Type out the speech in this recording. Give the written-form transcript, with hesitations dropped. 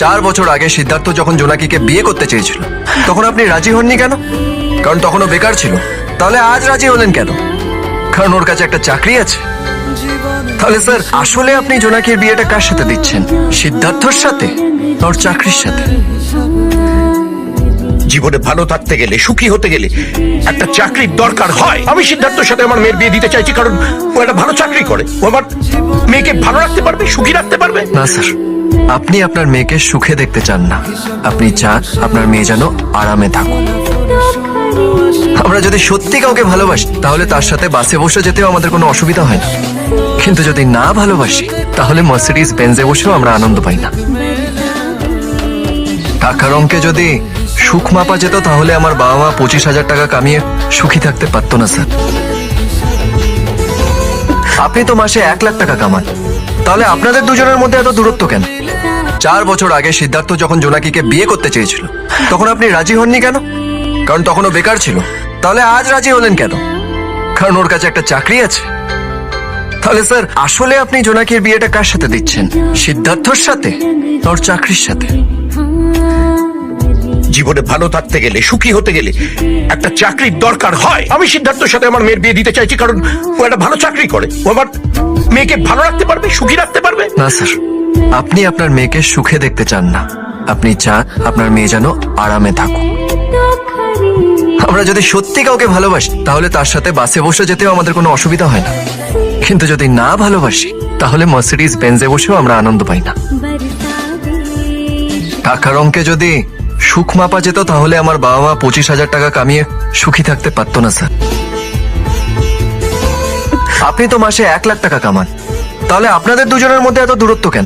4 বছর আগে সিদ্ধার্থ যখন জোনাকিকে বিয়ে করতে চেয়েছিল তখন আপনি রাজি হননি কেন? কারণ তখনও বেকার ছিল। তাহলে আজ রাজি হলেন কেন? কারণ ওর কাছে একটা চাকরি আছে। তাহলে স্যার আসলে আপনি জোনাকির বিয়েটা কার সাথে দিচ্ছেন? সিদ্ধার্থর সাথে, ওর চাকরির সাথে। জীবনে ভালো থাকতে গেলে, সুখী হতে গেলে একটা চাকরির দরকার হয়। আমি সিদ্ধার্থের সাথে আমার মেয়ের বিয়ে দিতে চাইছি কারণ ও একটা ভালো চাকরি করে। ও আমার মেয়েকে ভালো রাখতে পারবে, সুখী রাখতে পারবে। না স্যার, আপনি আপনার মেয়েকে সুখে দেখতে চান না, আপনি চান আপনার মেয়ে যেন আরামে থাকুক। আমরা যদি সত্যি কাউকে ভালোবাসি তাহলে তার সাথে বাসে বসে যেতেও আমাদের কোনো অসুবিধা হয় না, কিন্তু যদি না ভালোবাসি তাহলে মার্সিডিজ বেঞ্জে বসেও আমরা আনন্দ পাই না। টাকার অঙ্কে যদি সুখ মাপা যেত তাহলে আমার বাবা মা 25,000 টাকা কামিয়ে সুখী থাকতে পারতো না স্যার। আপনি তো মাসে 1 লাখ টাকা কামান, তাহলে আপনাদের দুজনের মধ্যে এত দূরত্ব কেন? 4 বছর আগে সিদ্ধার্থ যখন জোনাকিকে বিয়ে করতে চেয়েছিল তখন আপনি রাজি হননি কেন? কারণ তখনও বেকার ছিল। তাহলে আজ রাজি হলেন কেন? কারণ ওর কাছে একটা চাকরি আছে। তাহলে স্যার আসলে আপনি জোনাকির বিয়েটা কার সাথে দিচ্ছেন? সিদ্ধার্থর সাথে, ওর চাকরির সাথে। জীবনে ভালো থাকতে গেলে, সুখী হতে গেলে একটা চাকরির দরকার হয়। আমি সিদ্ধার্থের সাথে আমার মেয়ের বিয়ে দিতে চাইছি কারণ ও একটা ভালো চাকরি করে। ও আমার মেয়েকে ভালো রাখতে পারবে, সুখী রাখতে পারবে। না স্যার, আপনি আপনার মেয়েকে সুখে দেখতে চান না, আপনি চান আপনার মেয়ে যেন আরামে থাকুক। আমরা যদি সত্যি কাউকে ভালোবাসি তাহলে তার সাথে বাসে বসে যেতেও আমাদের কোনো অসুবিধা হয় না, কিন্তু যদি না ভালোবাসি তাহলে মার্সিডিজ বেঞ্জে বসেও আমরা আনন্দ পাই না। টাকার অঙ্কে যদি সুখ মাপা যেত তাহলে আমার বাবা মা 25,000 টাকা কামিয়ে সুখী থাকতে পারতো না স্যার। আপনি তো মাসে 1 লাখ টাকা কামান, তাহলে আপনাদের দুজনের মধ্যে এত দূরত্ব কেন?